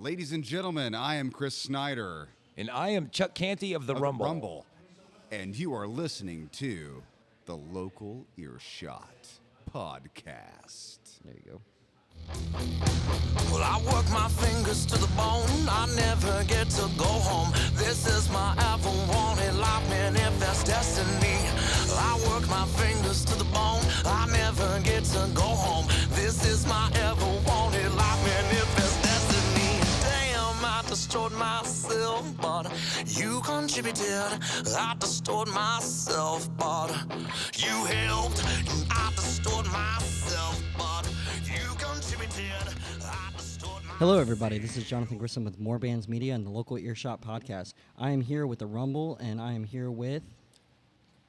Ladies and gentlemen, I am Chris Snyder. And I am Chuck Canty of the Rumble. And you are listening to the Local Earshot Podcast. There you go. Well, I work my fingers to the bone. I never get to go home. This is my ever wanted life, manifest destiny. I work my fingers to the bone. I never get to go home. This is my ever wanted life, manifest destiny. Damn, I destroyed myself, but you contributed. I destroyed myself, but you helped. I destroyed myself, but you contributed. Hello, everybody. This is Johnathan Grissom with More Bands Media and the Local Earshot Podcast. I am here with the Rumble, and I am here with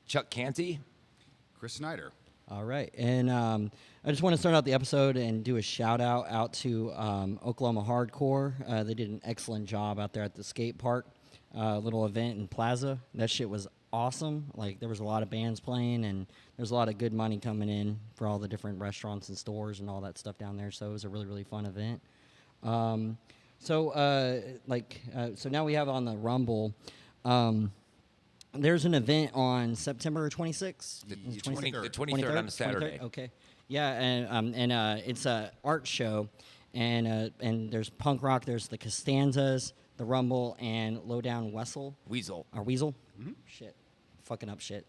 Chuck Canty. Chris Snyder. All right, and I just want to start out the episode and do a shout out to Oklahoma Hardcore. They did an excellent job out there at the skate park, little event in Plaza. That shit was awesome. Like, there was a lot of bands playing, and there's a lot of good money coming in for all the different restaurants and stores and all that stuff down there. So it was a really, really fun event. So now we have on the Rumble. There's an event on September 26th. The 23rd on a Saturday. 23rd? Okay. Yeah, and it's a art show, and there's punk rock. There's the Costanzas, the Rumble, and Lowdown Weasel. Weasel. Or Weasel. Mm-hmm. Shit. Fucking up shit.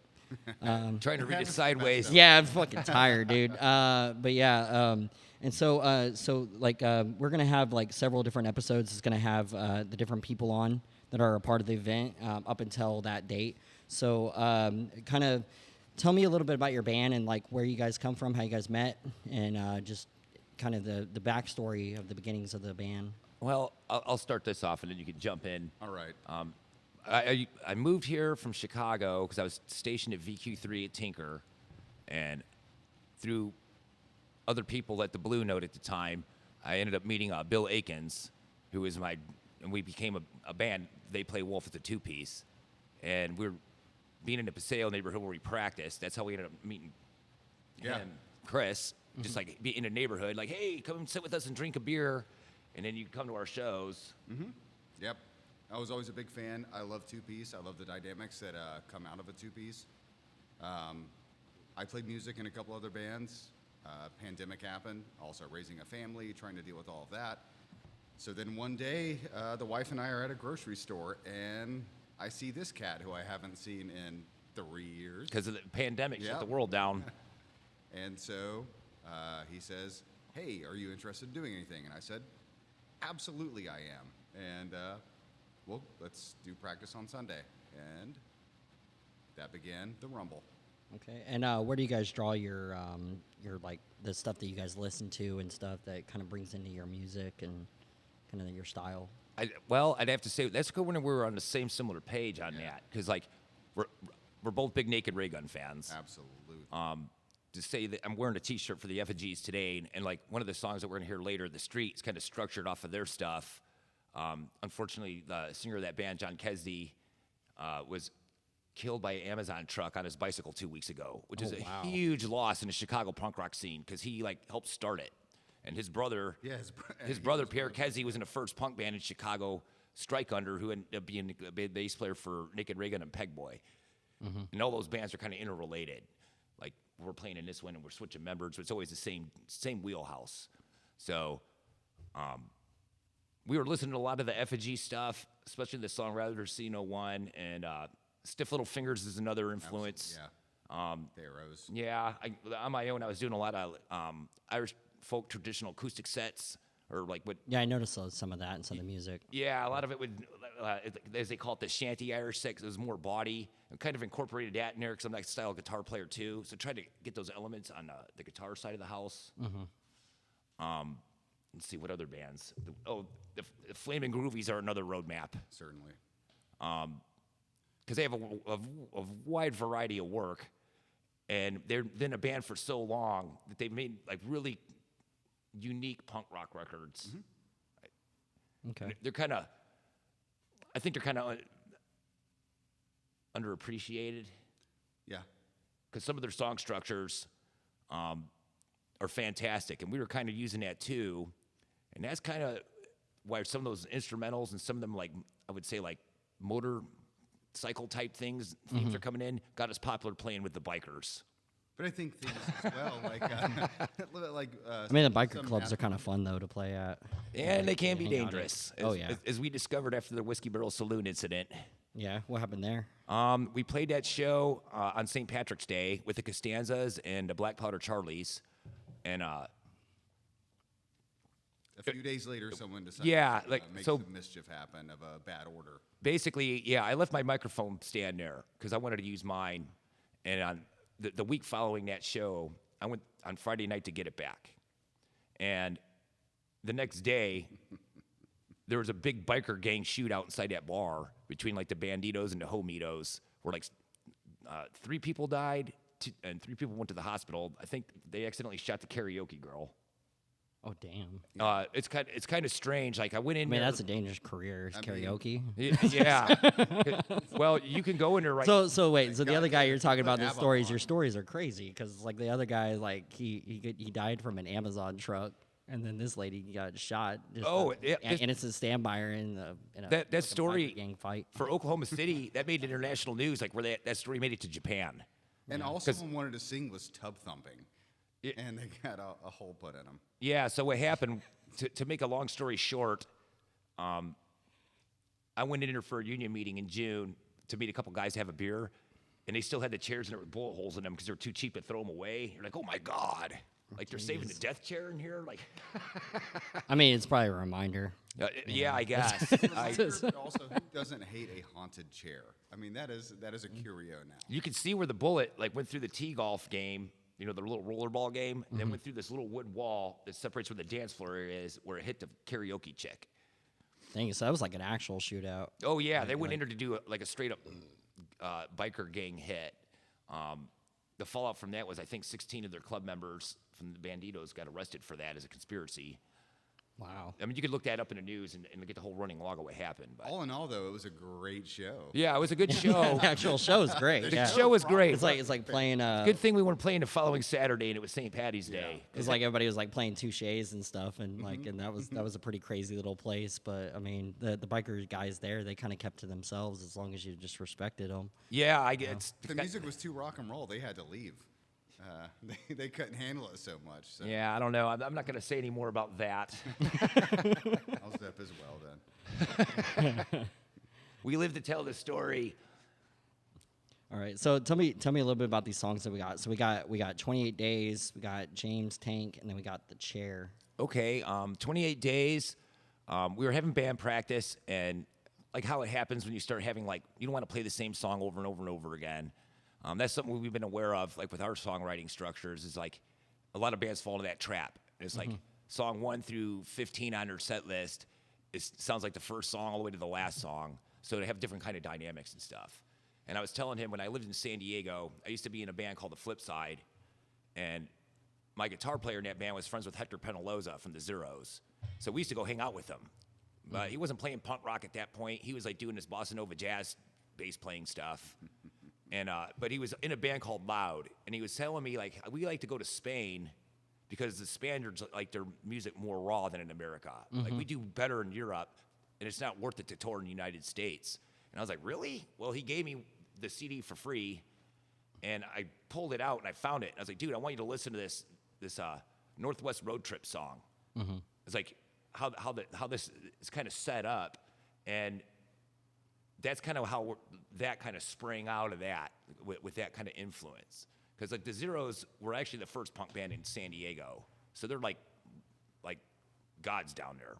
Trying to read it sideways. Yeah, I'm fucking tired, dude. But yeah, and so we're gonna have like several different episodes. It's gonna have the different people on that are a part of the event up until that date. So kind of tell me a little bit about your band and like where you guys come from, how you guys met, and just kind of the backstory of the beginnings of the band. Well, I'll start this off, and then you can jump in. All right. I moved here from Chicago because I was stationed at VQ3 at Tinker, and through other people at the Blue Note at the time, I ended up meeting Bill Akins, who is and we became a band. They play Wolf at the two-piece, and we were being in the Paseo neighborhood where we practiced. That's how we ended up meeting him, Chris, just like be in a neighborhood, like, hey, come sit with us and drink a beer, and then you come to our shows. Mm-hmm. Yep. I was always a big fan. I love two-piece. I love the dynamics that come out of a two-piece. I played music in a couple other bands. Pandemic happened. Also raising a family, trying to deal with all of that. So then one day, the wife and I are at a grocery store, and I see this cat who I haven't seen in 3 years. Because of the pandemic shut the world down. And so he says, hey, are you interested in doing anything? And I said, absolutely I am. And well, let's do practice on Sunday. And that began the Rumble. Okay, and where do you guys draw your like the stuff that you guys listen to and stuff that kind of brings into your music and kind of your style? I'd have to say that's good when we were on the same similar page on that, because like we're both big Naked Ray Gun fans. Absolutely. To say that I'm wearing a T-shirt for the Effigies today, and like one of the songs that we're gonna hear later, "The Street," is kind of structured off of their stuff. Unfortunately, the singer of that band, John Kesdy, was killed by an Amazon truck on his bicycle 2 weeks ago, which is a huge loss in the Chicago punk rock scene because he like helped start it. And his brother, his brother Pierre Kesdy was in the first punk band in Chicago, Strike Under, who ended up being a bass player for Naked Ray Gun and Peg Boy. Mm-hmm. And all those bands are kind of interrelated. Like we're playing in this one and we're switching members, but it's always the same wheelhouse. So. We were listening to a lot of the Effigy stuff, especially the songwriter C01, and Stiff Little Fingers is another influence. Arrows. Yeah, on my own, I was doing a lot of Irish folk traditional acoustic sets, or like what. Yeah, I noticed some of that in some of the music. Yeah, a lot of it would, as they call it, the shanty Irish set, 'cause it was more body. I kind of incorporated that in there because I'm that style guitar player too, so tried to get those elements on the guitar side of the house. Mm-hmm. Let's see, what other bands? The Flamin' Groovies are another roadmap. Certainly. Because they have a wide variety of work, and they've been a band for so long that they've made like really unique punk rock records. Mm-hmm. Okay. They're kind of, I think they're kind of underappreciated. Yeah. Because some of their song structures are fantastic, and we were kind of using that too. And that's kind of why some of those instrumentals and some of them, like, I would say, like, motorcycle type themes are coming in, got us popular playing with the bikers. But I think things as well, like, I mean, the biker clubs are kind of fun though to play at. And they can be hang out at. dangerous. Oh, yeah. As we discovered after the Whiskey Barrel Saloon incident. Yeah, what happened there? We played that show on St. Patrick's Day with the Costanzas and the Black Powder Charlies. And a few days later, someone decided yeah, to like, make so- some mischief happen of a bad order. basically, yeah, I left my microphone stand there because I wanted to use mine. And on the week following that show, I went on Friday night to get it back. And the next day, there was a big biker gang shootout inside that bar between like the Banditos and the Homitos, where like 3 people died and 3 people went to the hospital. I think they accidentally shot the karaoke girl. Oh, damn. It's kind of strange. Like I went in. I mean, there, that's a dangerous career, is karaoke. Yeah. Well, you can go in there right. So wait, so the other guy you're talking about the Avalon. stories, your stories are crazy because like the other guy, like he died from an Amazon truck, and then this lady got shot. Just innocent standby her in a that fucking story biker gang fight. for Oklahoma City that made international news. Like where that story made it to Japan. And all someone wanted to sing was tub thumping. And they got a hole put in them. Yeah, so what happened, to make a long story short, I went in there for a union meeting in June to meet a couple guys to have a beer, and they still had the chairs in there with bullet holes in them because they were too cheap to throw them away. You're like, oh my God. Like they're saving the death chair in here? Like, I mean, it's probably a reminder. yeah, I guess. Also, who doesn't hate a haunted chair? I mean, that is a curio now. You could see where the bullet like went through the tee golf game, you know, the little rollerball game, and then went through this little wood wall that separates where the dance floor is, where it hit the karaoke chick. Dang, so that was like an actual shootout. Oh yeah, they went in there to do like a straight up biker gang hit. The fallout from that was I think 16 of their club members from the Banditos got arrested for that as a conspiracy. Wow. I mean, you could look that up in the news and get the whole running log of what happened. But All in all, though, it was a great show. yeah, it was a good show. The actual show is great. The yeah. show was great. It's like playing. Good thing we weren't playing the following Saturday and it was St. Patty's Day. It's like everybody was like playing touches and stuff, and like, and that was a pretty crazy little place. But I mean, the biker guys there, they kind of kept to themselves as long as you just respected them. Yeah, I get. The music was too rock and roll. They had to leave. They couldn't handle it so much. So. Yeah, I don't know. I'm not going to say any more about that. I'll step as well then. We live to tell the story. All right, so tell me a little bit about these songs that we got. So we got 28 Days, we got James Tank, and then we got The Chair. Okay, 28 days. We were having band practice, and like how it happens when you start having like you don't want to play the same song over and over and over again. That's something we've been aware of, like with our songwriting structures, is like a lot of bands fall into that trap. It's like song 1 through 15 on their set list. It sounds like the first song all the way to the last song, so they have different kind of dynamics and stuff. And I was telling him when I lived in San Diego, I used to be in a band called The Flip Side, and my guitar player in that band was friends with Hector Penaloza from the Zeros. So we used to go hang out with him. But he wasn't playing punk rock at that point. He was like doing this bossa nova jazz bass playing stuff. And but he was in a band called Loud, and he was telling me like we like to go to Spain because the Spaniards like their music more raw than in America. Like we do better in Europe, and it's not worth it to tour in the United States. And I was like, really? Well, he gave me the CD for free, and I pulled it out and I found it. And I was like, dude, I want you to listen to this Northwest Road Trip song. It's like how this is kind of set up, and that's kind of how that kind of sprang out of that with that kind of influence. Because like the Zeros were actually the first punk band in San Diego, so they're like gods down there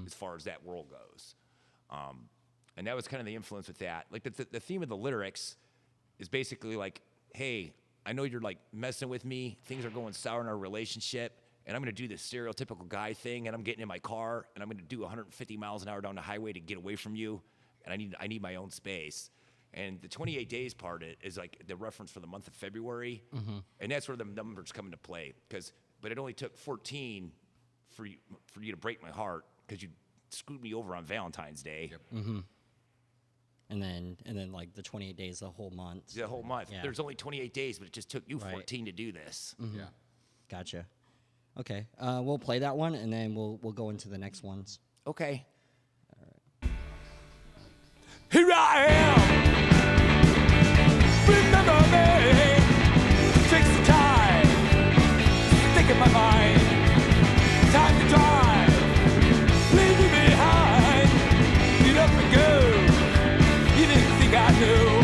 as far as that world goes. And that was kind of the influence with that. Like the theme of the lyrics is basically like, hey, I know you're like messing with me. Things are going sour in our relationship. And I'm going to do this stereotypical guy thing. And I'm getting in my car. And I'm going to do 150 miles an hour down the highway to get away from you. And I need my own space. And the 28 days part is like the reference for the month of February. And that's where the numbers come into play. But it only took 14 for you to break my heart because you screwed me over on Valentine's Day. Yep. And then like the 28 days, the whole month. The whole month. Yeah. There's only 28 days, but it just took you Right. 14 to do this. Yeah. Gotcha. Okay, we'll play that one, and then we'll go into the next ones. Okay. Here I am. Remember me. Takes the time. Stick in my mind. Time to drive. Leave me behind. Get up and go. You didn't think I knew.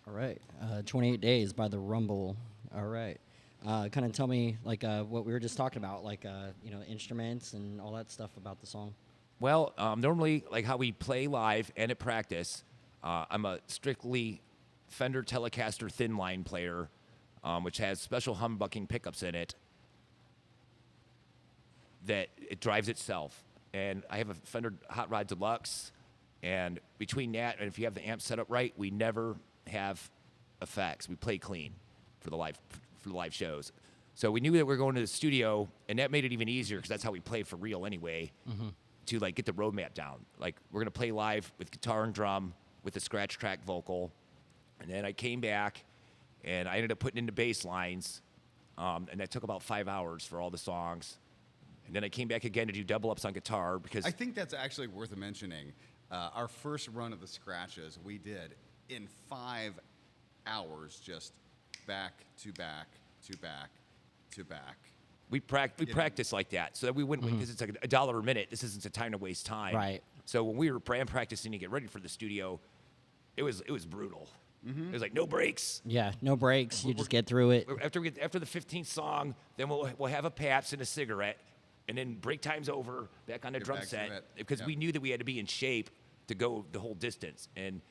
All right. 28 Days by The Rumble. All right. Kind of tell me, like, what we were just talking about, like, instruments and all that stuff about the song. Well, normally, like how we play live and at practice, I'm a strictly Fender Telecaster thin line player, which has special humbucking pickups in it that it drives itself. And I have a Fender Hot Rod Deluxe, and between that and if you have the amp set up right, we never have effects. We play clean for the live shows. So we knew that we were going to the studio, and that made it even easier because that's how we play for real anyway. To like get the roadmap down. Like we're gonna play live with guitar and drum with a scratch track vocal, and then I came back and I ended up putting in the bass lines, and that took about 5 hours for all the songs. And then I came back again to do double ups on guitar because I think that's actually worth mentioning. Our first run of the scratches we did in 5 hours, just back to back to back to back. we practice like that so that we wouldn't because it's like $1 a minute. This isn't a time to waste time. Right. So when we were practicing to get ready for the studio, it was brutal. It was like no breaks. Yeah, no breaks. You just get through it. After the 15th song, then we'll have a Pabst and a cigarette, and then break time's over. Back on the drum back to set it. because we knew that we had to be in shape to go the whole distance. And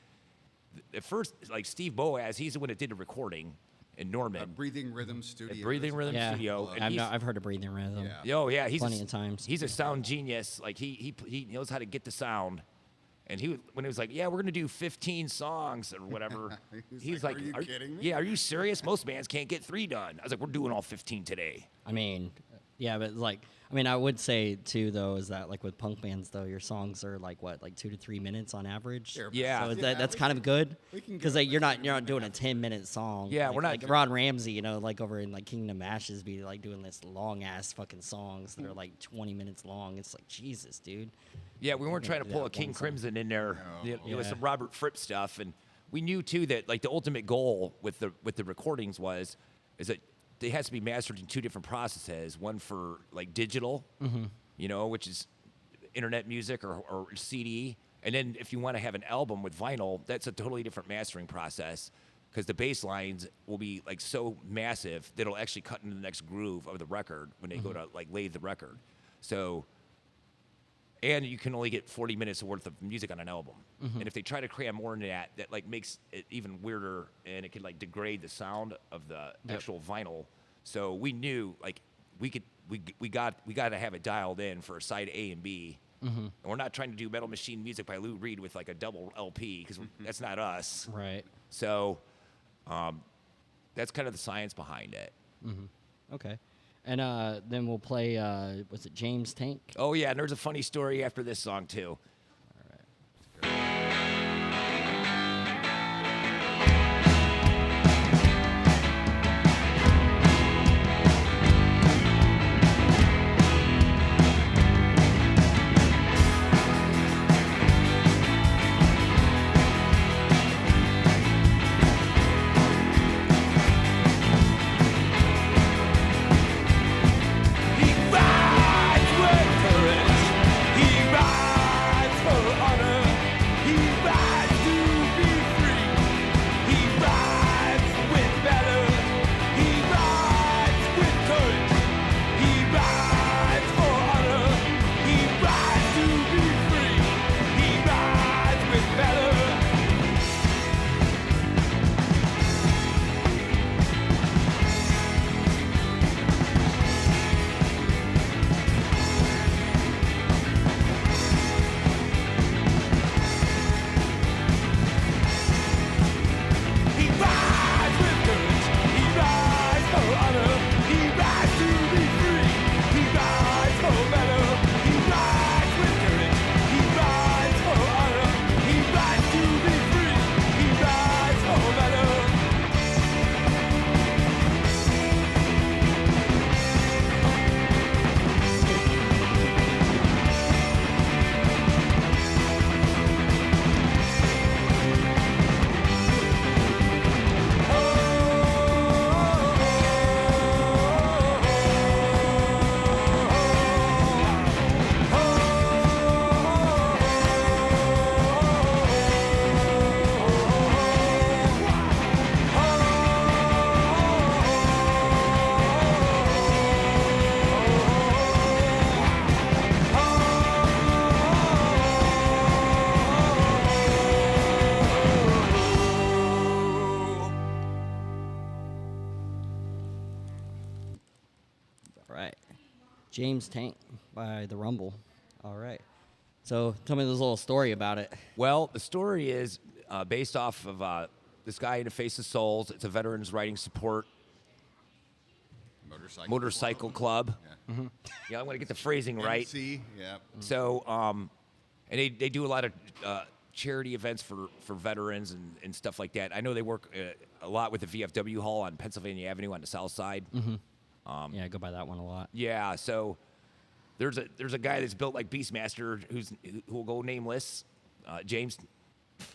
at first, like Steve Boaz, he's the one that did the recording, and Norman. Breathing Rhythm Studio. Breathing Rhythm Yeah, Studio. And I've heard of Breathing Rhythm. Yeah. Oh yeah, he's Plenty of times. He's a sound genius. Like he knows how to get the sound. And when he was like, yeah, we're gonna do 15 songs or whatever, he's like, are you kidding me? Yeah, are you serious? Most bands can't get 3 done. I was like, we're doing all 15 today. I mean, yeah, but like, I would say too though is that like with punk bands though, your songs are like what, like 2 to 3 minutes on average. Yeah. So that's kind of good we can because go like, you're not doing a 10-minute song. Yeah, like, we're not like Ron Ramsey, like over in like Kingdom Ashes, be like doing this long ass fucking songs that are like 20 minutes long. It's like Jesus, dude. Yeah, we weren't trying to do pull that a King one song. Crimson in there. No. It was Yeah. some Robert Fripp stuff, and we knew too that like the ultimate goal with the recordings is that it has to be mastered in 2 different processes. One for like digital, which is internet music or CD, and then if you want to have an album with vinyl, that's a totally different mastering process because the bass lines will be like so massive that it'll actually cut into the next groove of the record when they go to like lay the record. So. And you can only get 40 minutes worth of music on an album. And if they try to cram more into that like makes it even weirder, and it can like degrade the sound of the actual vinyl. So we knew like we got to have it dialed in for side A and B. And we're not trying to do Metal Machine music by Lou Reed with like a double LP because that's not us. Right. So that's kind of the science behind it. Okay. And then we'll play, was it James Tank? Oh yeah, and there's a funny story after this song too. He rides with courage. He rides for honor. He rides to be free. He rides with valor. He rides with courage. He rides for honor. He rides to be free. He rides with valor. He rides with courage. He rides for honor. He rides to be free. He rides for valor. He rides with courage. He rides for honor. He rides to be free. He rides for valor. All right. James Tank by The Rumble. All right. So tell me this little story about it. Well, the story is based off of this guy in the Face of Souls. It's a veterans riding support motorcycle club. Yeah. Yeah, I want to get the phrasing right. MC, yeah. So, and they do a lot of charity events for veterans and stuff like that. I know they work a lot with the VFW Hall on Pennsylvania Avenue on the south side. Yeah, I go by that one a lot. Yeah, so there's a guy that's built like Beastmaster who will go nameless, James.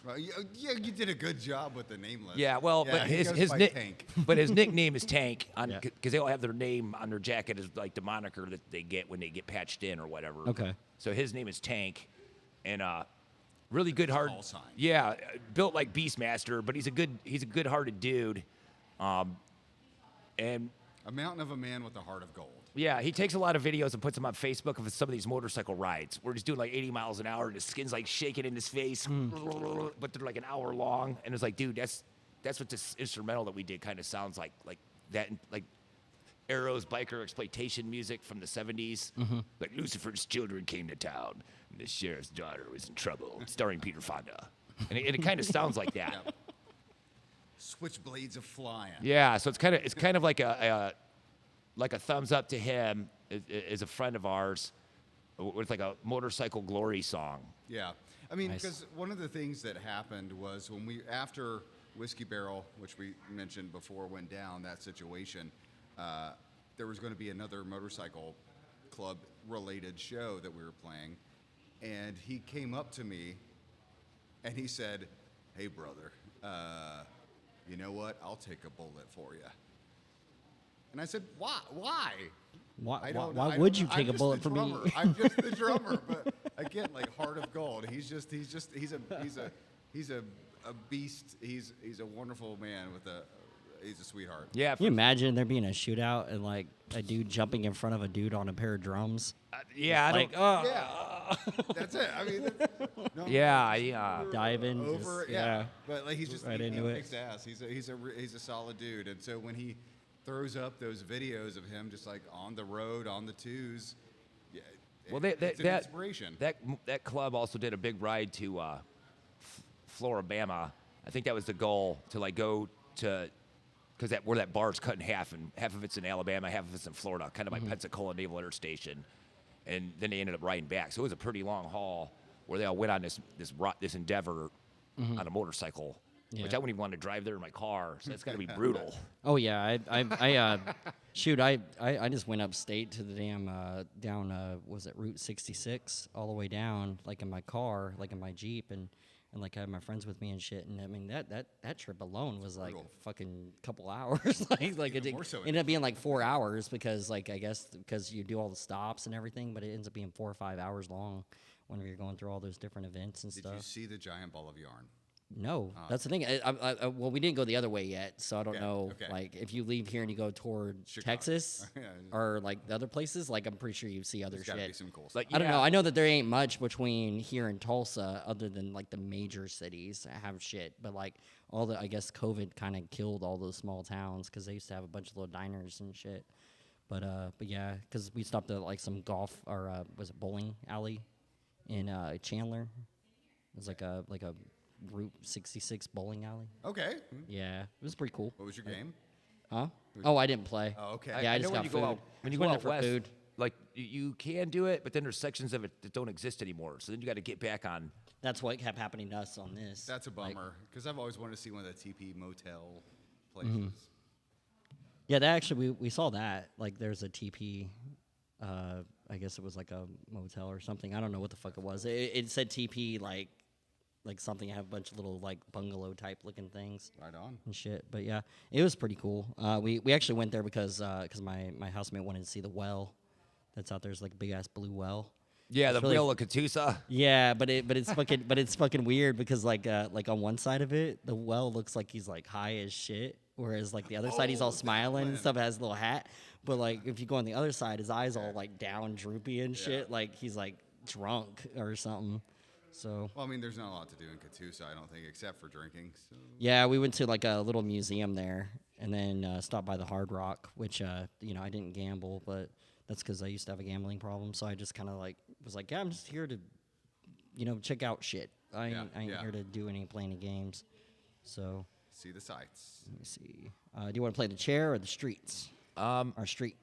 Well, yeah, you did a good job with the nameless. Yeah, well, Yeah, but he goes by Tank. but his nickname is Tank Yeah. because they all have their name on their jacket as like the moniker that they get when they get patched in or whatever. Okay. So his name is Tank, and really good heart. Call sign. Yeah, built like Beastmaster, but he's a good-hearted dude, and A mountain of a man with a heart of gold. yeah, he takes a lot of videos and puts them on Facebook of some of these motorcycle rides where he's doing like 80 miles an hour and his skin's like shaking in his face, but they're like an hour long. And it's like, dude, that's what this instrumental that we did kind of sounds like that, like Arrow's biker exploitation music from the 70s. Like Lucifer's children came to town and the sheriff's daughter was in trouble, starring Peter Fonda. And it kind of sounds like that. Yep. Switchblades of flying. Yeah, so it's kind of like a thumbs up to him as a friend of ours with like a motorcycle glory song. Yeah. I mean, Nice. because one of the things that happened was after Whiskey Barrel, which we mentioned before, went down, that situation, there was going to be another motorcycle club related show that we were playing. And he came up to me and he said, "Hey, brother, you know what? I'll take a bullet for you." And I said, "Why? Why? Why would you take a bullet for me? I'm just the drummer." But again, like heart of gold. He's a beast. He's a wonderful man he's a sweetheart. Yeah, Can you imagine there being a shootout and like a dude jumping in front of a dude on a pair of drums? yeah, I Like, don't. Yeah, that's it. I mean, no, Yeah. Dive in. over. just- Yeah. But like he's just Right he into it. kicks ass. He's a solid dude. And so when he throws up those videos of him just like on the road, on the twos. Yeah, Well, it's an inspiration. That club also did a big ride to Floribama. I think that was the goal, to like go to, because where that bar's cut in half, and half of it's in Alabama, half of it's in Florida, kind of by Pensacola Naval Air Station, and then they ended up riding back. So it was a pretty long haul where they all went on this endeavor on a motorcycle, which I wouldn't even want to drive there in my car. So that's got to be brutal. Oh yeah, shoot, I just went upstate to the damn down was it Route 66 all the way down, like in my car, like in my Jeep, and like I had my friends with me and shit, and I mean that trip alone was like Brutal. a fucking couple hours, like it more so ended up being like 4 hours because like I guess because you do all the stops and everything, but it ends up being 4 or 5 hours long when you're going through all those different events and Did stuff. you see the giant ball of yarn? No, that's the thing. Well, we didn't go the other way yet, so I don't Yeah, know. okay. Like, if you leave here and you go toward Chicago. Texas Yeah. or like the other places, like I'm pretty sure you see other There's got to be shit. some cool stuff. Like, I don't yeah. know. I know that there ain't much between here and Tulsa, other than like the major cities that have shit. But like I guess COVID kind of killed all those small towns because they used to have a bunch of little diners and shit. But yeah, because we stopped at like some golf or was it bowling alley in Chandler. It was like a Route 66 bowling alley. Okay. Yeah, it was pretty cool. What was your game? Huh? Oh, I didn't play. Oh, okay. Yeah, I I just know got when you food. go out, when you Just go went out there for west, food. like you can do it, but then there's sections of it that don't exist anymore. So then you got to get back on. That's what kept happening to us on this. That's a Like, bummer because I've always wanted to see one of the TP motel places. yeah, that actually we saw that. Like, there's a TP. I guess it was like a motel or something. I don't know what the fuck it was. It said TP like something. Have a bunch of little like bungalow type looking things. Right on. And shit. But yeah, it was pretty cool. We actually went there because my housemate wanted to see the well that's out there. It's like a big ass blue well. Yeah, It's the really- Whale of Catoosa. Yeah, but it's fucking weird because like on one side of it, the well looks like he's like high as shit, whereas like the other side he's all Oh, smiling and that stuff, has a little hat. But like if you go on the other side, his eyes all like down, droopy and shit, like he's like drunk or something. So Well, I mean, there's not a lot to do in Catoosa, I don't think, except for drinking. So. yeah, we went to like a little museum there, and then stopped by the Hard Rock, which I didn't gamble, but that's because I used to have a gambling problem. So I just kind of like was like, yeah, I'm just here to, check out shit. I ain't yeah. here to do play any games. So See the sights. let me see. Do you want to play the chair or the streets? Or street.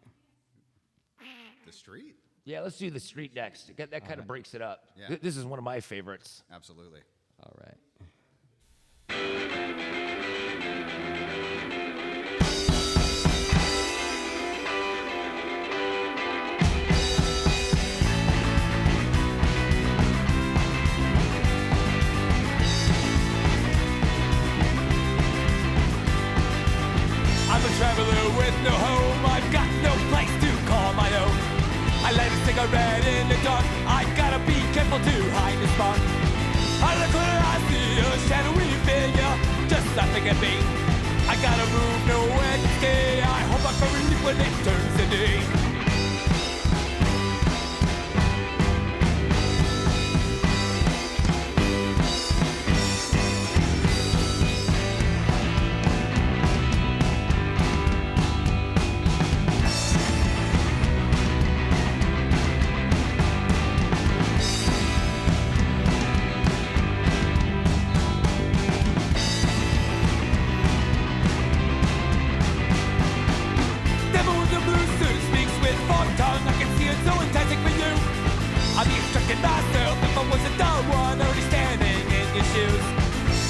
The street? Yeah, let's do the street next. That kind of breaks it up. Yeah. This is one of my favorites. Absolutely. All right. I'm a traveler with no home. I've got no place to call my own. I light a cigarette in the dark. I gotta be careful to hide the spark. Out of the corner I see a shadowy figure just laughing at me. I gotta move, nowhere to stay. I hope I can relief when it turns to day. Devil with the blue suit speaks with forked tongue. I can see it so enticing for you. I'd be instructing myself if I was a dumb one already standing in your shoes.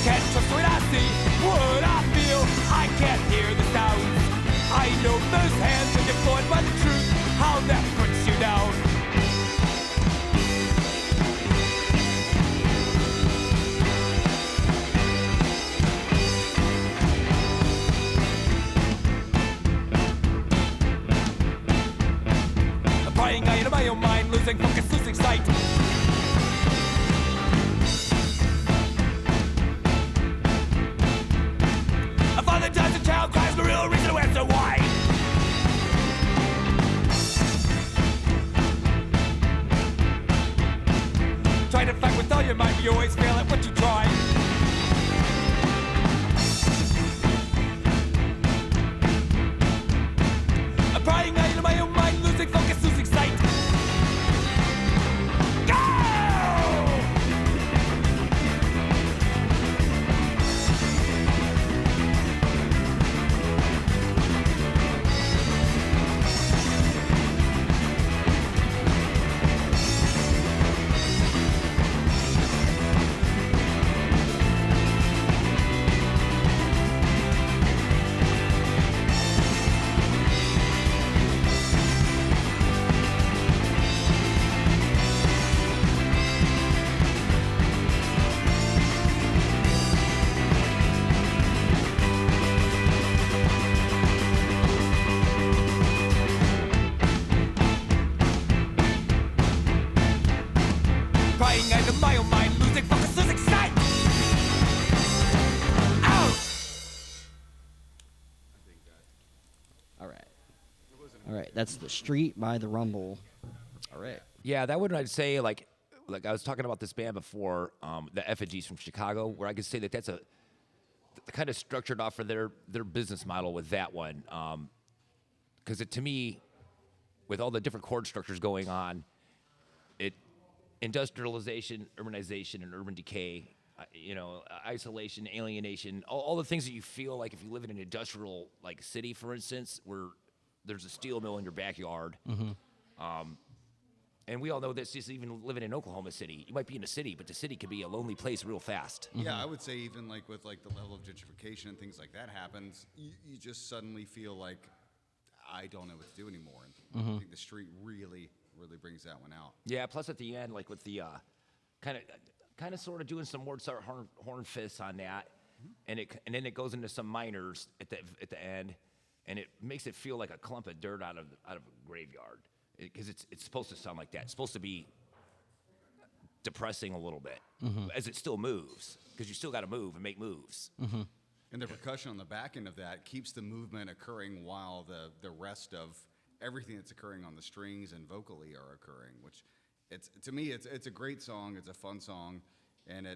Can't trust what I see, what I feel. I can't hear the sounds. I know those hands when you're floored by the truth. How that puts you down. I'm prying out of my own mind, losing focus, losing sight. A father dies, a child cries, no real reason to answer why. Try to fight with all your might, but you always fail at what you try. crying and in my own mind losing focus, losing sight. Out! All right. That's The Street by The Rumble. All right. Yeah, that one I'd say like I was talking about this band before, the Effigies from Chicago, where I could say that that's kind of structured off of their business model with that one, because to me, with all the different chord structures going on, industrialization, urbanization, and urban decay, isolation, alienation, all the things that you feel like if you live in an industrial like city, for instance, where there's a steel mill in your backyard. And we all know this, just even living in Oklahoma City. You might be in a city, but the city can be a lonely place real fast. Yeah, I would say even like with like the level of gentrification and things like that happens, you just suddenly feel like I don't know what to do anymore. And I think The Street really brings that one out. Yeah, plus at the end, like with the kind of sort of doing some Mozart horn fifths on that, and then it goes into some minors at the end, and it makes it feel like a clump of dirt out of a graveyard, because it's supposed to sound like that. It's supposed to be depressing a little bit as it still moves, because you still got to move and make moves. And the percussion on the back end of that keeps the movement occurring while the rest of everything that's occurring on the strings and vocally are occurring, which to me it's a great song. It's a fun song, and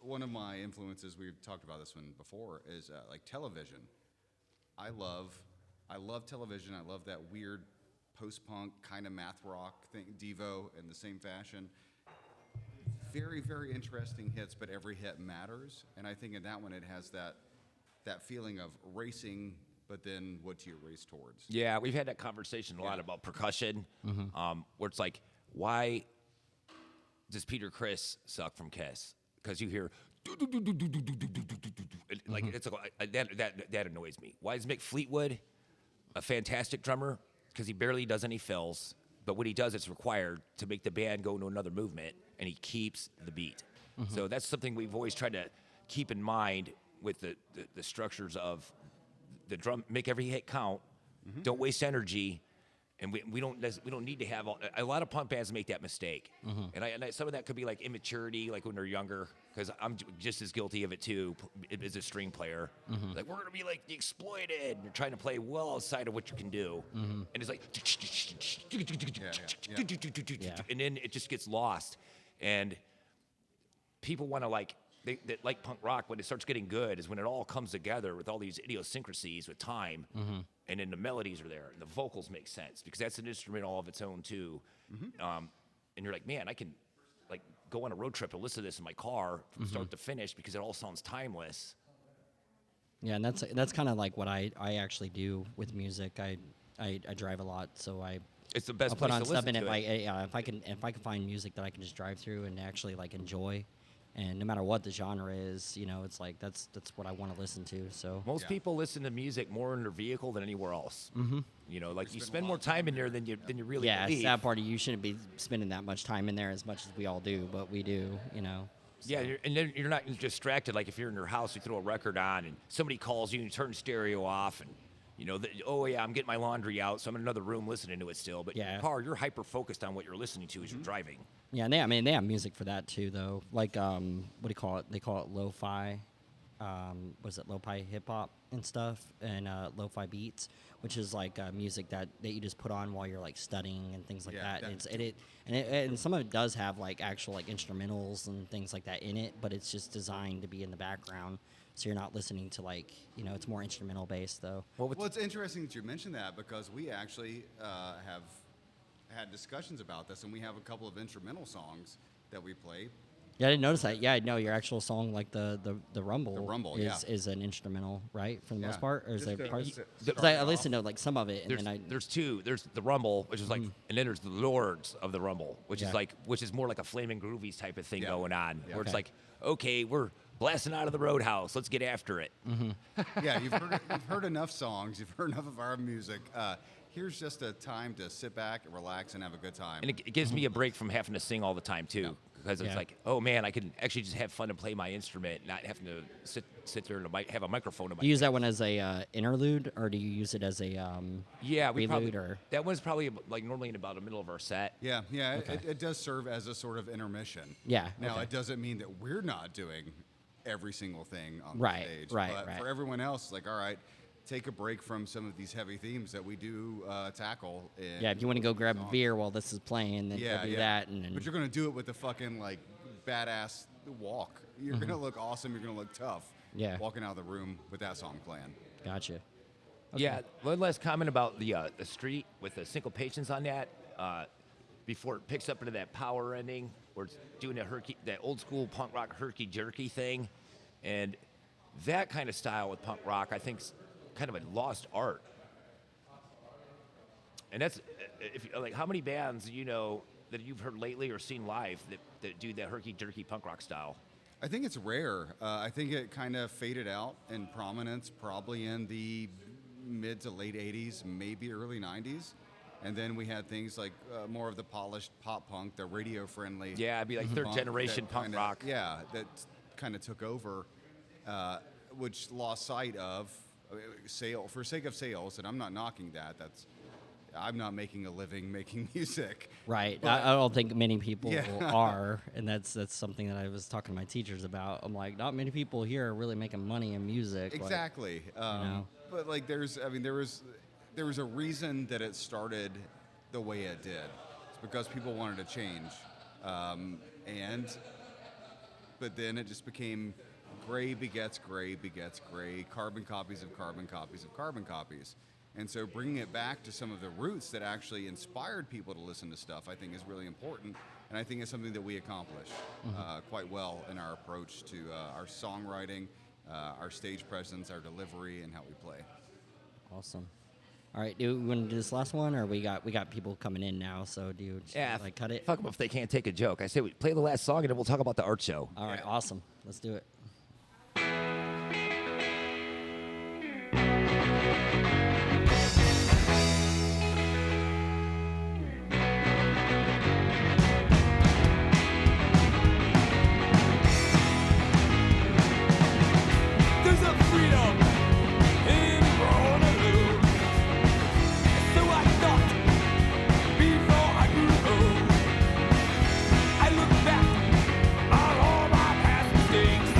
one of my influences, we've talked about this one before, is like television. I love television. I love that weird post-punk kind of math rock thing, Devo in the same fashion. Very, very interesting hits, but every hit matters. And I think in that one it has that feeling of racing, but then what do you race towards? Yeah, we've had that conversation a lot about percussion, where it's like, why does Peter Criss suck from Kiss? Because you hear like it's that annoys me. Why is Mick Fleetwood a fantastic drummer? Because he barely does any fills, but when he does, it's required to make the band go into another movement, and he keeps the beat. So that's something we've always tried to keep in mind with the structures of the drum. Make every hit count. Don't waste energy, and we don't need to have a lot of punk bands make that mistake. And some of that could be like immaturity, like when they're younger, because I'm just as guilty of it too as a string player. Like, we're gonna be like the Exploited, and you're trying to play well outside of what you can do, and it's like, and then it just gets lost, and people want to like. That like punk rock, when it starts getting good, is when it all comes together with all these idiosyncrasies with time, and then the melodies are there, and the vocals make sense, because that's an instrument all of its own too. And you're like, man, I can like go on a road trip and listen to this in my car from start to finish, because it all sounds timeless. Yeah, and that's kind of like what I actually do with music. I drive a lot, so It's the best I'll put place on to stuff listen in to it. it. If I can find music that I can just drive through and actually like enjoy. And no matter what the genre is, it's like that's what I want to listen to. So Most people listen to music more in their vehicle than anywhere else. Like you spend more time in there than you really believe. Sad part, you shouldn't be spending that much time in there as much as we all do, but we do. So. Yeah, and then you're not distracted. Like if you're in your house, you throw a record on, and somebody calls you, and you turn the stereo off, and I'm getting my laundry out, so I'm in another room listening to it still. But in your car, you're hyper focused on what you're listening to as you're driving. Yeah, and they have music for that too, though. Like what do you call it? They call it lo-fi. Was it lo-fi hip hop and stuff, and lo-fi beats, which is like music that you just put on while you're like studying and things like that. And some of it does have like actual like instrumentals and things like that in it, but it's just designed to be in the background. So you're not listening to like, it's more instrumental based though. Well, it's interesting that you mentioned that, because we actually have had discussions about this, and we have a couple of instrumental songs that we play. Yeah, I didn't notice that. Yeah, I know your actual song, like the Rumble. The Rumble, is an instrumental, right, for the most part, or is Just there to parts? start Because I listened to like some of it, and There's two. There's the Rumble, which is like, and then there's the Lords of the Rumble, which is more like a Flaming Groovies type of thing going on, where it's like, okay, we're blasting out of the roadhouse, let's get after it. Yeah, you've heard enough songs, you've heard enough of our music. Here's just a time to sit back and relax and have a good time. And it gives me a break from having to sing all the time too, because it's Yeah. like, oh man, I can actually just have fun and play my instrument, not having to sit there and have a microphone in my Do you use that one as a interlude, or do you use it as a Yeah, we prelude? probably Or that one's probably like normally in about the middle of our set. Yeah, yeah, Okay. it does serve as a sort of intermission. Yeah, Now, okay. it doesn't mean that we're not doing every single thing on Right, the stage. right, But right. for everyone else, it's like, all right, take a break from some of these heavy themes that we do tackle. In yeah, if you want to go grab a songs. beer while this is playing, then Yeah, go do yeah. that. And then, But you're gonna do it with a fucking like badass walk. You're gonna look awesome. You're gonna look tough. Mm-hmm. Yeah. Walking out of the room with that song playing. gotcha. Yeah, one last comment about the street with the syncopations on that. Before it picks up into that power ending, where it's doing that old school punk rock herky jerky thing, and that kind of style with punk rock, I think, is kind of a lost art. And that's like how many bands you know that you've heard lately or seen live that do that herky jerky punk rock style? I think it's rare. I think it kind of faded out in prominence probably in the mid to late 80s, maybe early 90s. And then we had things like more of the polished pop punk, the radio friendly. Yeah, it'd be like third generation punk rock. Yeah, that kind of took over, which lost sight of sale for sake of sales. And I'm not knocking that. I'm not making a living making music. Right. But- I don't think many people Yeah. are, and that's something that I was talking to my teachers about. I'm like, not many people here are really making money in music. like, Exactly. know? But like, there was a reason that it started the way it did. It's because people wanted to change, but then it just became gray begets gray begets gray, carbon copies of carbon copies of carbon copies. And so bringing it back to some of the roots that actually inspired people to listen to stuff, I think is really important. And I think it's something that we accomplish quite well in our approach to our songwriting, our stage presence, our delivery, and how we play. Awesome. All right, do we want to do this last one, or we got people coming in now? So do you just, like cut it? Fuck them if they can't take a joke. I say we play the last song and then we'll talk about the art show. All right, awesome. Let's do it. There's a freedom in growing to lose. So I thought before I grew old. I look back on all my past mistakes.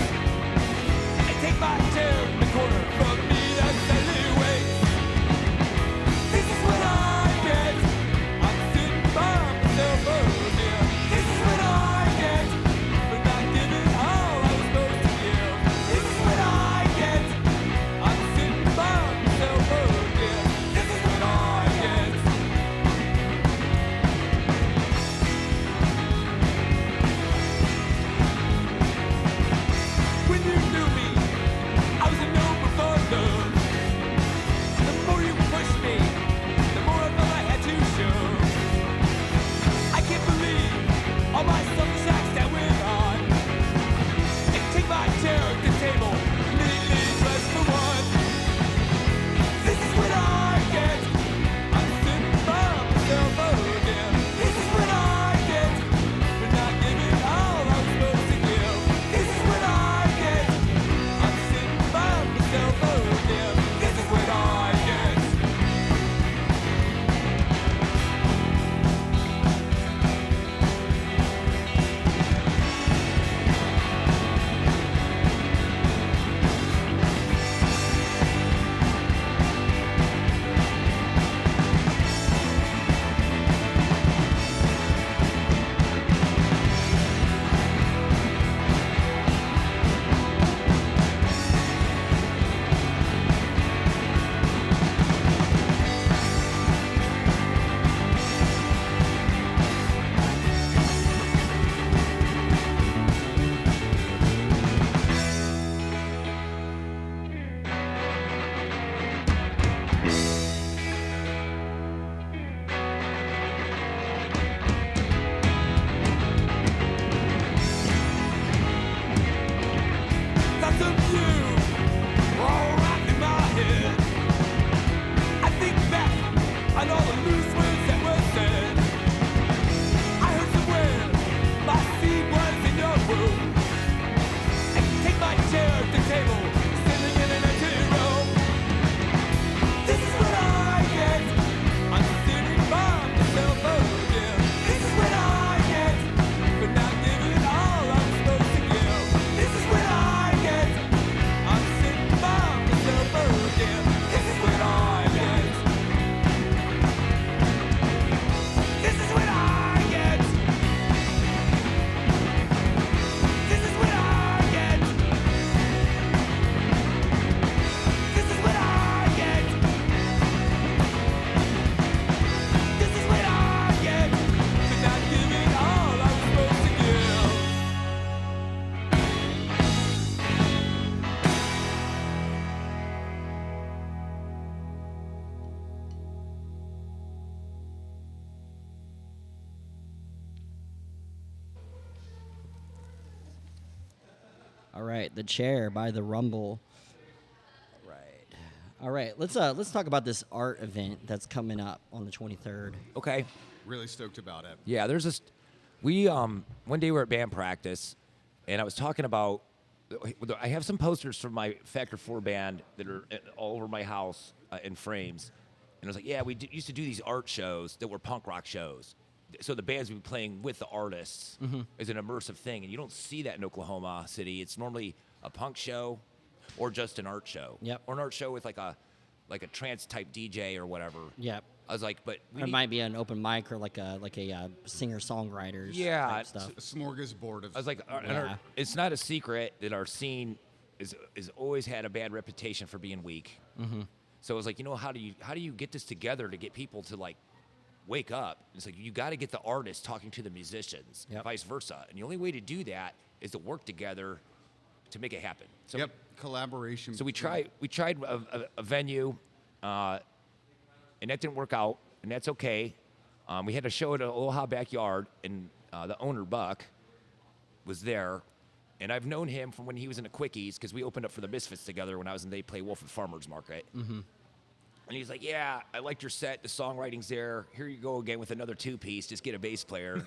All right, The Chair by The Rumble. All right, let's talk about this art event that's coming up on the 23rd. Okay. Really stoked about it. Yeah, there's this. We one day we were at band practice, and I was talking about. I have some posters from my Factor 4 band that are all over my house in frames, and I was like, yeah, we used to do these art shows that were punk rock shows. So the bands would be playing with the artists as an immersive thing, and you don't see that in Oklahoma City. It's normally a punk show, or just an art show. Yep. Or an art show with like a trance type DJ or whatever. Yep. I was like, but It might be an open mic or like a singer-songwriters type stuff. A smorgasbord of. I was like, it's not a secret that our scene is always had a bad reputation for being weak. Mm-hmm. So I was like, how do you get this together to get people to like wake up? It's like you got to get the artists talking to the musicians, and vice versa. And the only way to do that is to work together to make it happen. So collaboration. So we tried a venue. And that didn't work out, and that's okay. We had a show at an Aloha backyard, and the owner, Buck, was there. And I've known him from when he was in the Quickies, because we opened up for the Misfits together when I was in They Play Wolf at Farmers Market. Mm-hmm. And he's like, yeah, I liked your set. The songwriting's there. Here you go again with another two-piece. Just get a bass player.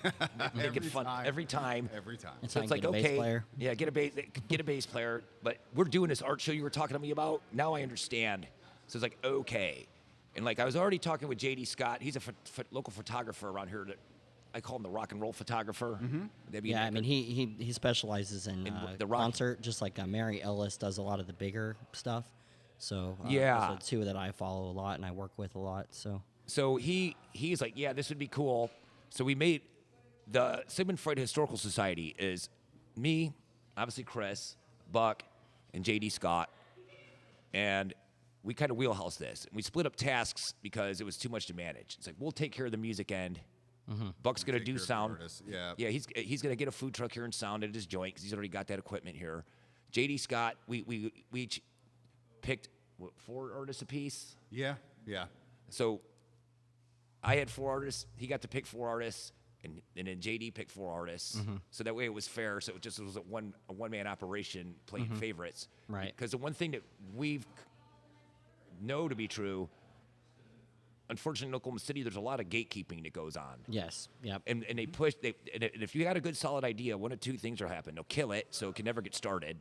Make it fun every time. Every time. So it's like, okay, yeah, get a bass player. But we're doing this art show you were talking to me about. Now I understand. So it's like, okay. And like I was already talking with J.D. Scott. He's a local photographer around here. That I call him the rock and roll photographer. Mm-hmm. Yeah, I mean he specializes in the rock. concert, just like Mary Ellis does a lot of the bigger stuff. So yeah, those are two that I follow a lot and I work with a lot. So he's like, yeah, this would be cool. So we made the Sigmund Freud Historical Society is me, obviously Chris, Buck, and J.D. Scott, and we kind of wheelhouse this. We split up tasks because it was too much to manage. It's like, we'll take care of the music end. Mm-hmm. Buck's going to do sound. Yeah, he's going to get a food truck here and sound at his joint because he's already got that equipment here. J.D. Scott, we each picked 4 artists apiece. Yeah. So I had 4 artists. He got to pick 4 artists, and then J.D. picked 4 artists. Mm-hmm. So that way it was fair. So it just was a one-man operation playing favorites. Right. Because the one thing that we've know to be true, unfortunately in Oklahoma City there's a lot of gatekeeping that goes on. Yes. Yep. And they push and if you got a good solid idea, one of two things will happen. They'll kill it so it can never get started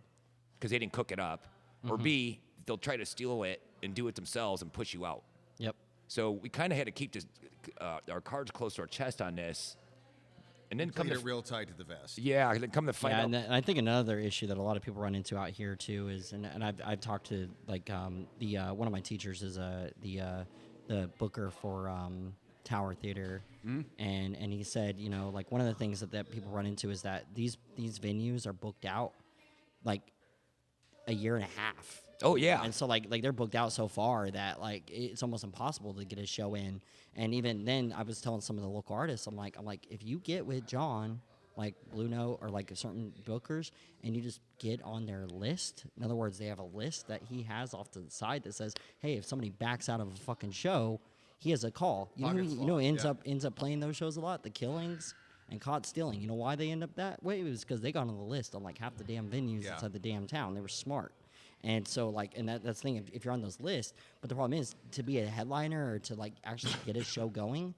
because they didn't cook it up, or B, they'll try to steal it and do it themselves and push you out. Yep. So we kind of had to keep this our cards close to our chest on this. And then come it real tight to the vest. Yeah, and then come to find out. And I think another issue that a lot of people run into out here too is, and I've talked to like one of my teachers is the booker for Tower Theater, and he said, like one of the things that people run into is that these venues are booked out like a year and a half. Oh yeah. And so like they're booked out so far that like it's almost impossible to get a show in. And even then I was telling some of the local artists, I'm like if you get with John, like Blue Note or like certain bookers, and you just get on their list. In other words, they have a list that he has off to the side that says, hey, if somebody backs out of a fucking show, he has a call. You know who ends up playing those shows a lot? The Killings and Caught Stealing. You know why they end up that way? It was because they got on the list on like half the damn venues inside the damn town. They were smart. And so, like, and that's the thing, if you're on those lists, but the problem is, to be a headliner or to, like, actually get a show going,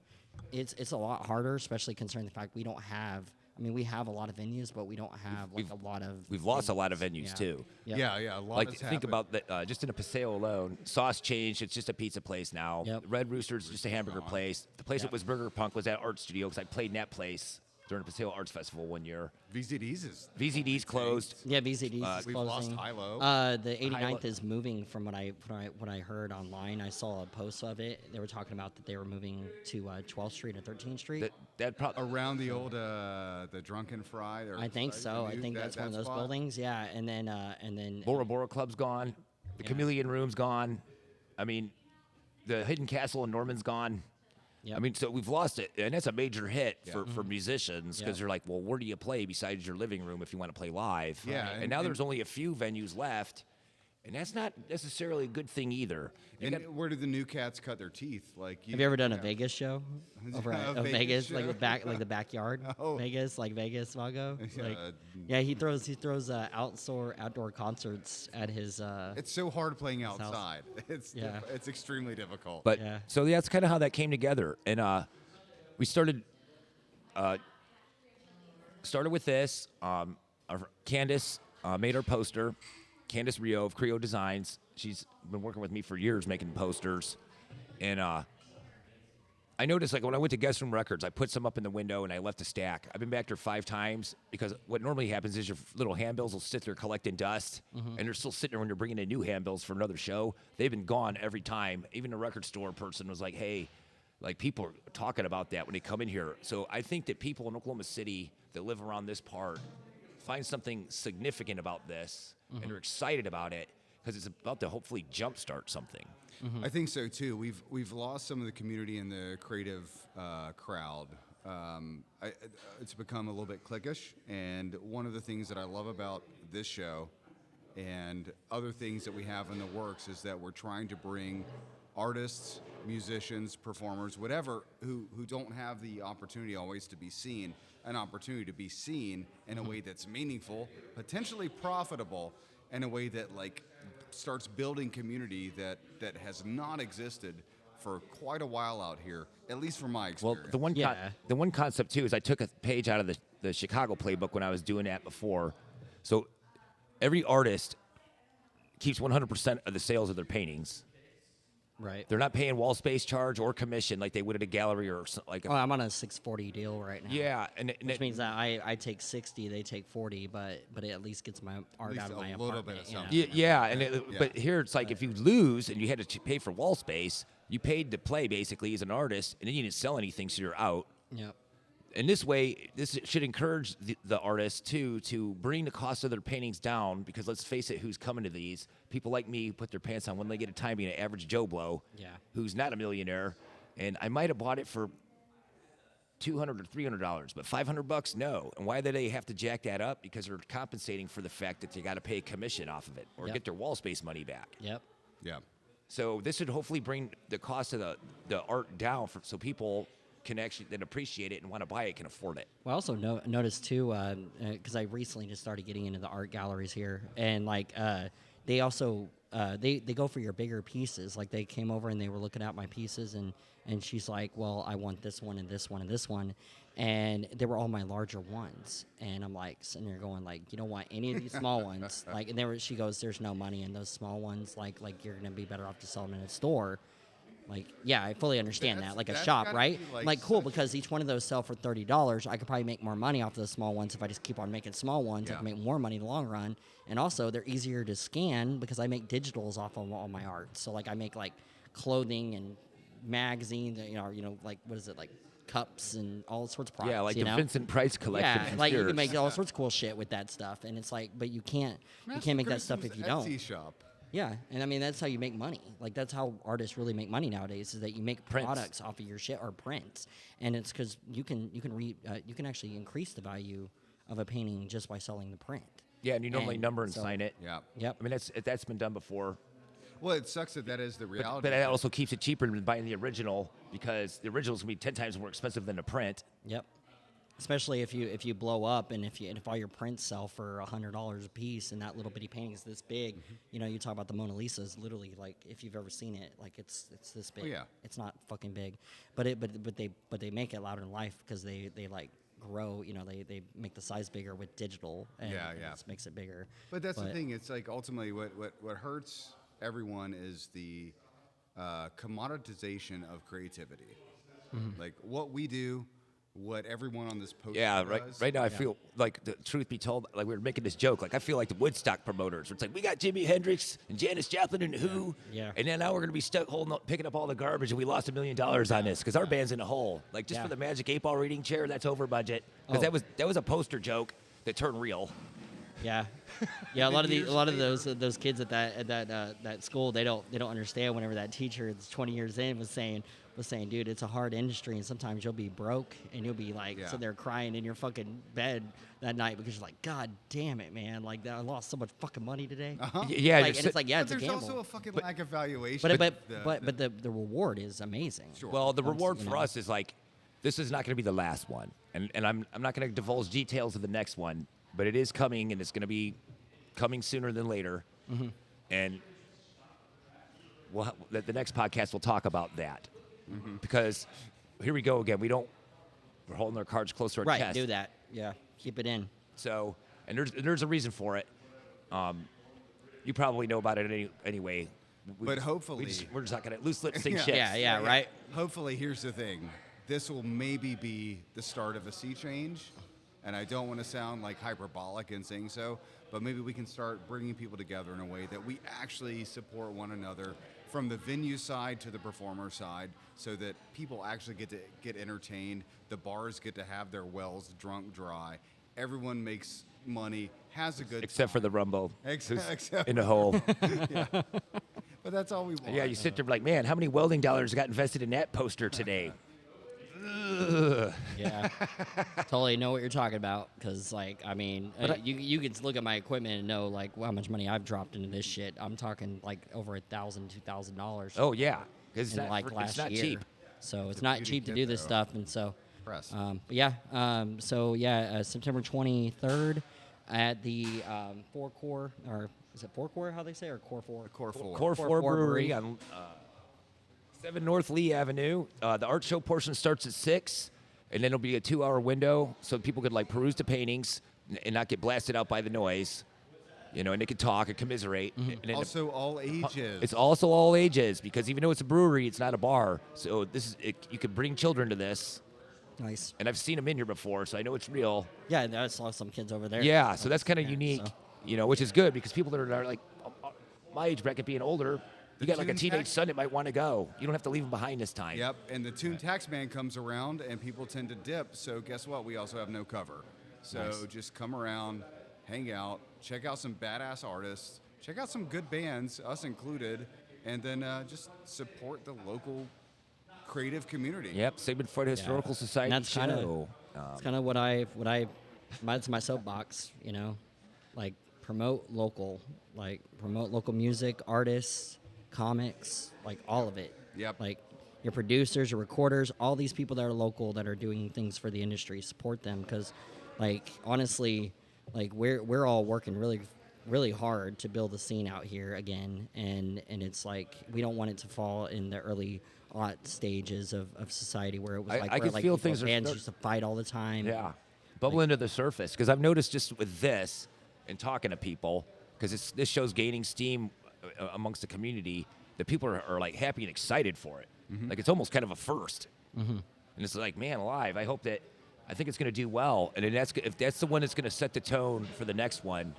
it's a lot harder, especially considering the fact we don't have, we have a lot of venues, but we don't have, like, a lot of... We've lost a lot of venues, too. Yep. Yeah, a lot like, has think happened. about that, just in a Paseo alone, Sauce changed, it's just a pizza place now. Yep. Red Rooster's just a hamburger place. The place that was Burger Punk was that art studio, because I played in that place during the Paseo Arts Festival one year. VZD's closed. Yeah, VZD's we've closing. lost Hilo. The 89th is moving from what I heard online. I saw a post of it. They were talking about that they were moving to 12th Street and 13th Street. That probably around the old the Drunken Fry. I think so. I think that's one of those spot. buildings. Yeah, and then Bora Bora Club's gone. The Chameleon Room's gone. The Hidden Castle in Norman's gone. Yep. So we've lost it, and that's a major hit for musicians because they're like, well, where do you play besides your living room if you want to play live? Yeah, And now there's only a few venues left, And that's not necessarily a good thing either. And where do the new cats cut their teeth? Like, Have you ever done a Vegas show over at A Vegas Vegas, show? like the backyard Oh. Vegas, like Vegas Vago? Like, Uh, yeah, he throws outdoor concerts at his. It's so hard playing house. outside. It's Yeah. it's extremely difficult. But Yeah. so that's kind of how that came together. And we started with this. Candace made our poster. Candace Rio of Creo Designs. She's been working with me for years making posters. And I noticed, like, when I went to Guest Room Records, I put some up in the window and I left a stack. I've been back there 5 times because what normally happens is your little handbills will sit there collecting dust, and they're still sitting there when you're bringing in new handbills for another show. They've been gone every time. Even the record store person was like, hey, like, people are talking about that when they come in here. So I think that people in Oklahoma City that live around this part find something significant about this and are excited about it because it's about to hopefully jumpstart something. I think so too. We've lost some of the community in the creative crowd. It's become a little bit cliquish, and one of the things that I love about this show and other things that we have in the works is that we're trying to bring artists, musicians, performers, whatever, who don't have the opportunity always to be seen, an opportunity to be seen in a way that's meaningful, potentially profitable, in a way that, like, starts building community that has not existed for quite a while out here, at least from my Well, experience. the one concept too is I took a page out of the Chicago playbook when I was doing that before. So every artist keeps 100% of the sales of their paintings. right. They're not paying wall space charge or commission like they would at a gallery or like. Oh, I'm on a 640 deal right now. Yeah, and Which means that I take 60, they take 40, but it at least gets my art least out of a my little apartment. bit of you know? something. yeah, but here it's like if you lose and you had to pay for wall space, you paid to play basically as an artist, and then you didn't sell anything, so you're out. Yep. In this way, this should encourage the artists to bring the cost of their paintings down, because let's face it, who's coming to these? People like me who put their pants on one leg at a time, being an average Joe Blow, Yeah. who's not a millionaire, and I might have bought it for $200 or $300, but $500, no. And why do they have to jack that up? Because they're compensating for the fact that they got to pay a commission off of it or Yep. get their wall space money back. Yep. Yeah. So this should hopefully bring the cost of the art down so people can actually then appreciate it and want to buy it, can afford it. Well, I also noticed too, because I recently just started getting into the art galleries here, and like they also they go for your bigger pieces. Like they came over and they were looking at my pieces, and she's like, "Well, I want this one and this one and this one," and they were all my larger ones, and I'm like sitting there going like, "You don't want any of these small ones?" Like, and she goes, "There's no money in those small ones. Like you're gonna be better off to sell them in a store." Like, yeah, I fully understand that. Like a That's shop, gotta right? be, Like cool, such a- because each one of those sell for $30. I could probably make more money off of those small ones if I just keep on making small ones. I Yeah. can make more money in the long run. And also, they're easier to scan because I make digitals off of all my art. So like, I make like clothing and magazines. You know, like what is it, like cups and all sorts of products. Yeah, like you the know? Vincent Price collection. Yeah, from like you Sears. can make all sorts of cool shit with that stuff. And it's like, but you can't make that stuff if you don't. Etsy shop. Yeah, and I mean that's how you make money. Like that's how artists really make money nowadays, is that you make Prints. products off of your shit or prints, and it's because you can actually increase the value of a painting just by selling the print. Yeah, and you normally And number and so- sign it. Yeah. Yep. I mean, that's been done before. Well, it sucks that is the reality. But it also keeps it cheaper than buying the original, because the original is going to be 10 times more expensive than the print. Yep. Especially if you blow up and if all your prints sell for $100 a piece and that little bitty painting is this big, you know, you talk about the Mona Lisa is literally like, if you've ever seen it, like it's this big. Oh, yeah. It's not fucking big, but they make it louder in life because they like grow. You know, they make the size bigger with digital. And Yeah, it yeah. just makes it bigger. But that's the thing. It's like ultimately what hurts everyone is the commoditization of creativity. Like what we do, what everyone on this poster Yeah, does. right now I feel like, the truth be told, like we were making this joke, like I feel like the Woodstock promoters, where it's like we got Jimi Hendrix and Janis Joplin and Who, Yeah. and then now we're going to be stuck picking up all the garbage, and we lost $1 million on this because our band's in a hole. Like just Yeah. for the Magic 8-Ball reading chair, that's over budget, because Oh. that was a poster joke that turned real. Yeah, yeah. A lot of those kids at that school, they don't understand. Whenever that teacher that's 20 years in was saying, was saying, dude, it's a hard industry, and sometimes you'll be broke and you'll be like sitting there crying in your fucking bed that night because you're like, God damn it, man, like I lost so much fucking money today. Yeah, Like, and it's like, yeah, But it's a there's gamble. also a fucking lack of valuation. But the reward is amazing. Sure. Well, the reward you for know. us is like, this is not going to be the last one, and I'm not going to divulge details of the next one, but it is coming, and it's going to be coming sooner than later, and the next podcast will talk about that, because here we go again. We're holding our cards close to our Right, chest. do that. Yeah, keep it in. So, and there's a reason for it. You probably know about it anyway. But hopefully- we're just not going to loose lips sing Yeah. shit. Yeah, right. Hopefully, here's the thing. This will maybe be the start of a sea change. And I don't want to sound like hyperbolic in saying so, but maybe we can start bringing people together in a way that we actually support one another from the venue side to the performer side, so that people actually get entertained. The bars get to have their wells drunk dry. Everyone makes money, has a good Except for time. the Rumbo, Except- in the hole. But that's all we want. Yeah, you sit there like, man, how many welding dollars got invested in that poster today? Yeah, totally know what you're talking about. Because, like, I mean, you can look at my equipment and know like how much money I've dropped into this shit. I'm talking like over $1,000, $2,000. Oh yeah, because in like last it's not year. cheap. So it's not beauty cheap to kit, do this though. stuff, and so. Press. But yeah, September 23rd at the 4-Core, or is it 4-Core? How they say, or Core4? Core4. Core 4 4 Brewing Brewing. on 7 North Lee Avenue. The art show portion starts at 6, and then it'll be a 2-hour window, so people could like peruse the paintings and not get blasted out by the noise, you know, and they could talk and commiserate. And then Also, all ages. it's also all ages, because even though it's a brewery, it's not a bar. So you could bring children to this, Nice. and I've seen them in here before, so I know it's real. Yeah, and I saw some kids over there. Yeah, so that's kind of Yeah, unique, so- you know, which is good, because people that are like my age bracket being older, you got like a Tune teenage Tax- son that might want to go. You don't have to leave him behind this time. Yep, and the Tune Tax Man comes around, and people tend to dip. So guess what? We also have no cover. So just come around, hang out, check out some badass artists, check out some good bands, us included, and then just support the local creative community. Yep, Sigmund Freud Historical Society And that's kind show. of it's kind of what I that's my soapbox, you know, like promote local music, artists, comics, like all of it. Yep. Like your producers, your recorders, all these people that are local that are doing things for the industry, support them, because, like, honestly, like we're all working really hard to build the scene out here again, and it's like we don't want it to fall in the early stages of society where it was like I where can like feel people- things are bands start- used to fight all the time. Yeah, bubbling to the surface, because I've noticed just with this and talking to people, because this show's gaining steam amongst the community, that people are like happy and excited for it. Like it's almost kind of a first. And it's like, man, alive. I think it's going to do well, and then if that's the one that's going to set the tone for the next one,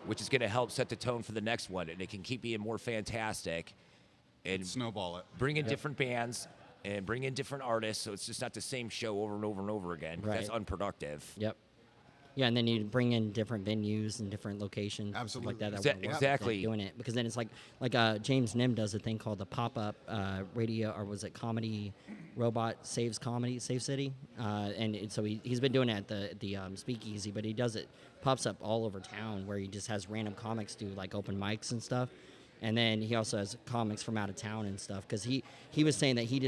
which is going to help set the tone for the next one, and it can keep being more fantastic, and Snowball it. bring in different bands and bring in different artists, so it's just not the same show over and over and over again. 'Cause That's Right. unproductive. Yep. Yeah, and then you bring in different venues and different locations, stuff Absolutely. like that. Exa- that work, exactly. like doing it, because then it's like James Nim does a thing called the pop-up radio, or was it comedy robot saves city, so he's been doing it at the Speakeasy, but he does it pops up all over town where he just has random comics do like open mics and stuff. And then he also has comics from out of town and stuff, because he was saying that he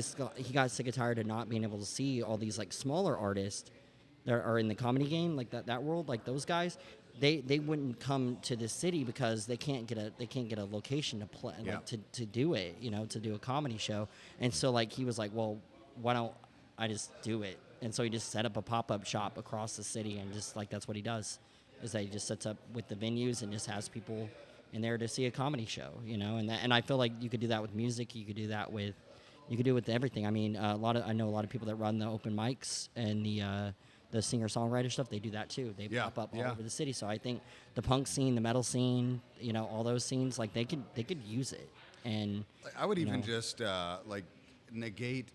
got sick and tired of not being able to see all these like smaller artists that are in the comedy game, like that world, like those guys. They wouldn't come to the city because they can't get a location to play, Yeah. like to do it, you know, to do a comedy show. And so like he was like, well, why don't I just do it? And so he just set up a pop-up shop across the city, and just like that's what he does, is that he just sets up with the venues and just has people in there to see a comedy show, you know. And I feel like you could do that with music. You could do that with everything. I mean, I know a lot of people that run the open mics and the singer-songwriter stuff. They do that too. They Yeah, pop up all yeah. over the city. So I think the punk scene, the metal scene, you know, all those scenes, like they could use it. And I would you even know. just like negate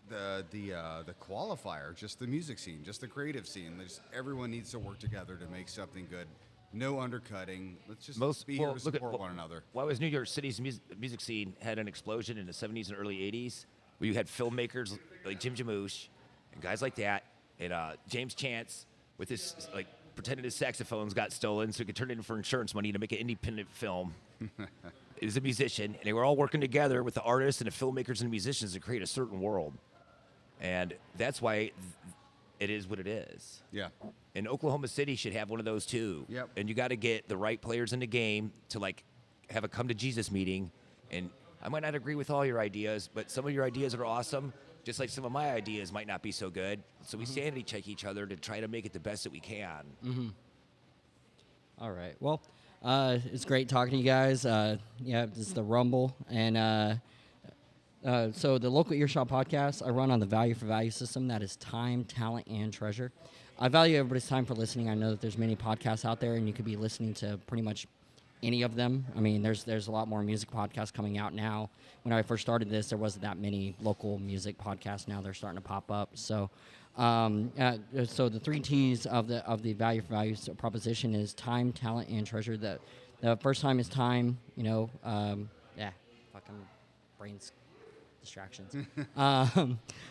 the qualifier, just the music scene, just the creative scene. Everyone needs to work together to make something good. No undercutting. Let's just be here to support one another. Why was New York City's music scene had an explosion in the 70s and early 80s? where you had filmmakers like Jim Jarmusch and guys like that, and James Chance with his like pretending his saxophones got stolen so he could turn it in for insurance money to make an independent film. He was a musician, and they were all working together with the artists and the filmmakers and the musicians to create a certain world. And that's why it is what it is. Yeah. And Oklahoma City should have one of those too. Yep. And you got to get the right players in the game to like have a come to Jesus meeting. And I might not agree with all your ideas, but some of your ideas are awesome. Just like some of my ideas might not be so good. So we sanity check each other to try to make it the best that we can. Mm-hmm. All right. Well, it's great talking to you guys. Yeah, this is the Rumble. And so the Local Earshot podcast, I run on the Value for Value system. That is time, talent, and treasure. I value everybody's time for listening. I know that there's many podcasts out there, and you could be listening to pretty much any of them. I mean, there's a lot more music podcasts coming out now. When I first started this, there wasn't that many local music podcasts. Now they're starting to pop up. So, so the 3 T's of the Value for Value proposition is time, talent, and treasure. The first time is time. You know, fucking brains. Distractions.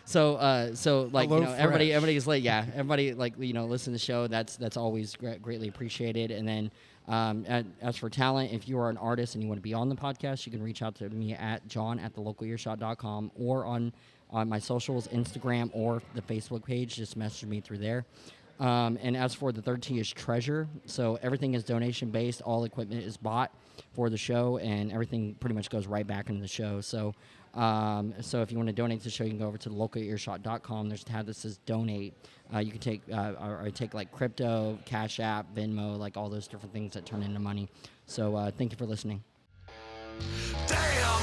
So like Hello, you know, Fresh. everybody's like, yeah, everybody like you know, listen to the show. That's always greatly appreciated. And then as for talent, if you are an artist and you want to be on the podcast, you can reach out to me at john@thelocalearshot.com or on my socials, Instagram or the Facebook page. Just message me through there. And as for the third T is treasure. So everything is donation based. All equipment is bought for the show, and everything pretty much goes right back into the show. So so if you want to donate to the show, you can go over to localearshot.com. There's a tab that says donate. You can take or take like crypto, Cash App, Venmo, like all those different things that turn into money. So thank you for listening. Damn,